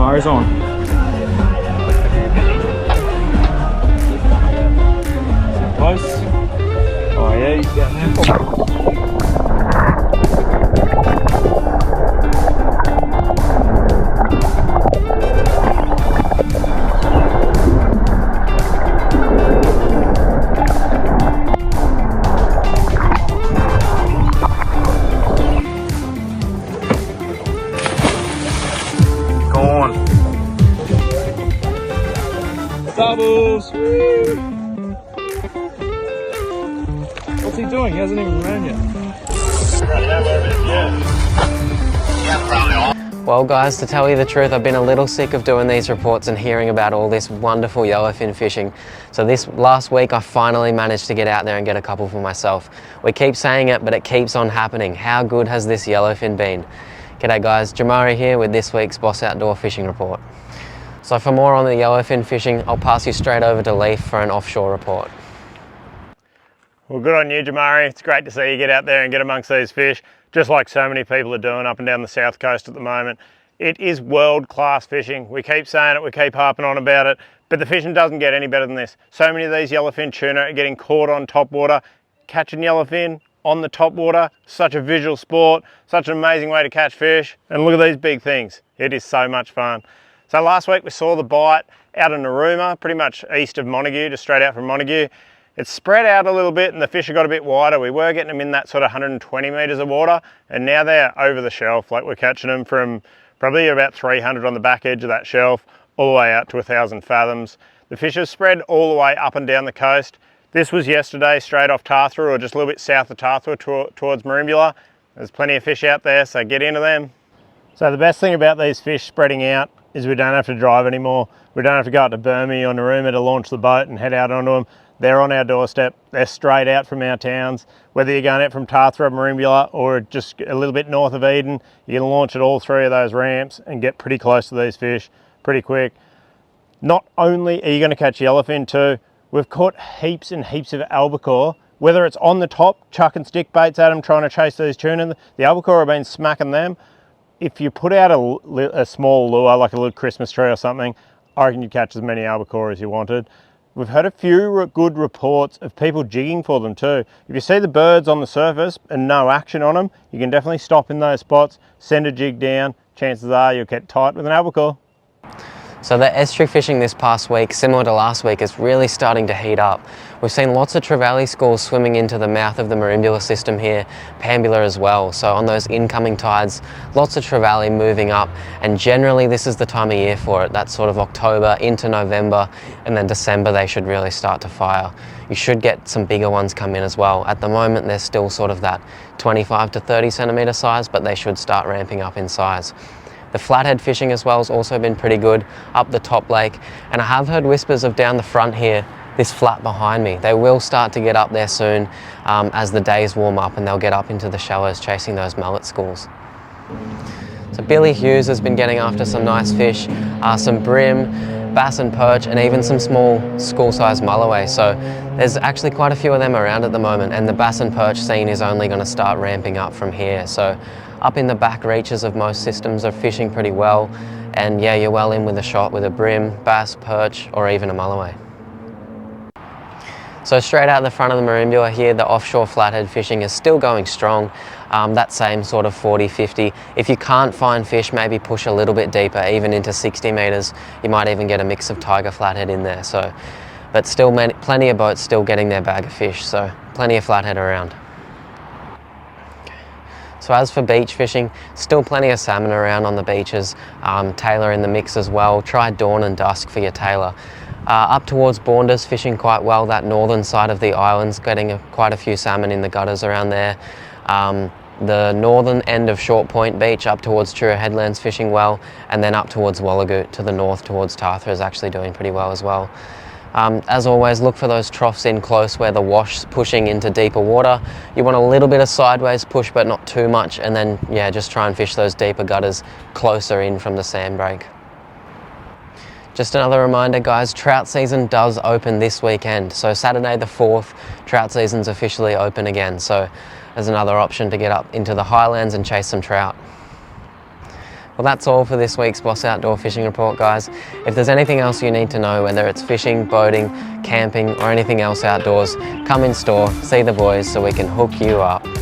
Gyro's on. Close. Oh yeah, he's down there. Doubles! Woo. What's he doing? He hasn't even ran yet. Well guys, to tell you the truth, I've been a little sick of doing these reports and hearing about all this wonderful yellowfin fishing. So this last week I finally managed to get out there and get a couple for myself. We keep saying it, but it keeps on happening. How good has this yellowfin been? G'day guys, Jamari here with this week's Boss Outdoor Fishing Report. So for more on the yellowfin fishing, I'll pass you straight over to Leaf for an offshore report. Well, good on you, Jamari. It's great to see you get out there and get amongst these fish, just like so many people are doing up and down the south coast at the moment. It is world-class fishing. We keep saying it, we keep harping on about it, but the fishing doesn't get any better than this. So many of these yellowfin tuna are getting caught on top water. Catching yellowfin on the top water, such a visual sport, such an amazing way to catch fish. And look at these big things. It is so much fun. So last week we saw the bite out in Narooma, pretty much east of Montague, just straight out from Montague. It's spread out a little bit and the fish have got a bit wider. We were getting them in that sort of 120 metres of water, and now they're over the shelf. Like, we're catching them from probably about 300 on the back edge of that shelf, all the way out to 1,000 fathoms. The fish have spread all the way up and down the coast. This was yesterday straight off Tathra, or just a little bit south of Tathra towards Merimbula. There's plenty of fish out there, so get into them. So the best thing about these fish spreading out is we don't have to drive anymore. We don't have to go out to Burmese or Narooma to launch the boat and head out onto them. They're on our doorstep. They're straight out from our towns. Whether you're going out from Tathra, Merimbula, or just a little bit north of Eden, you can launch at all three of those ramps and get pretty close to these fish pretty quick. Not only are you going to catch yellowfin too, we've caught heaps and heaps of albacore. Whether it's on the top, chucking stick baits at them, trying to chase these tuna, the albacore have been smacking them. If you put out a small lure, like a little Christmas tree or something, I reckon you'd catch as many albacore as you wanted. We've had a few good reports of people jigging for them too. If you see the birds on the surface and no action on them, you can definitely stop in those spots, send a jig down. Chances are you'll get tight with an albacore. So the estuary fishing this past week, similar to last week, is really starting to heat up. We've seen lots of trevally schools swimming into the mouth of the Merimbula system here, Pambula as well. So on those incoming tides, lots of trevally moving up, and generally this is the time of year for it. That's sort of October into November, and then December they should really start to fire. You should get some bigger ones come in as well. At the moment they're still sort of that 25 to 30 centimetre size, but they should start ramping up in size. The flathead fishing as well has also been pretty good up the top lake, and I have heard whispers of down the front here, this flat behind me. They will start to get up there soon as the days warm up, and they'll get up into the shallows chasing those mullet schools. So Billy Hughes has been getting after some nice fish, some brim, bass and perch, and even some small school-sized mulloway. So there's actually quite a few of them around at the moment, and the bass and perch scene is only going to start ramping up from here. So up in the back reaches of most systems are fishing pretty well, and yeah, you're well in with a shot with a brim, bass, perch, or even a mulloway. So straight out the front of the Merimbula here, the offshore flathead fishing is still going strong, that same sort of 40, 50. If you can't find fish, maybe push a little bit deeper, even into 60 metres. You might even get a mix of tiger flathead in there. So, but still plenty of boats still getting their bag of fish, so plenty of flathead around. So as for beach fishing, still plenty of salmon around on the beaches, tailor in the mix as well. Try dawn and dusk for your tailor. Up towards Bournders, fishing quite well, that northern side of the islands, getting quite a few salmon in the gutters around there. The northern end of Short Point Beach up towards Truro Headlands fishing well, and then up towards Wallagoot to the north towards Tathra is actually doing pretty well as well. As always, look for those troughs in close where the wash's pushing into deeper water. You want a little bit of sideways push, but not too much, and then yeah, just try and fish those deeper gutters closer in from the sand break. Just another reminder guys, trout season does open this weekend. So Saturday the 4th, trout season's officially open again. So there's another option to get up into the highlands and chase some trout. Well, that's all for this week's Boss Outdoor Fishing Report, guys. If there's anything else you need to know, whether it's fishing, boating, camping, or anything else outdoors, come in store, see the boys so we can hook you up.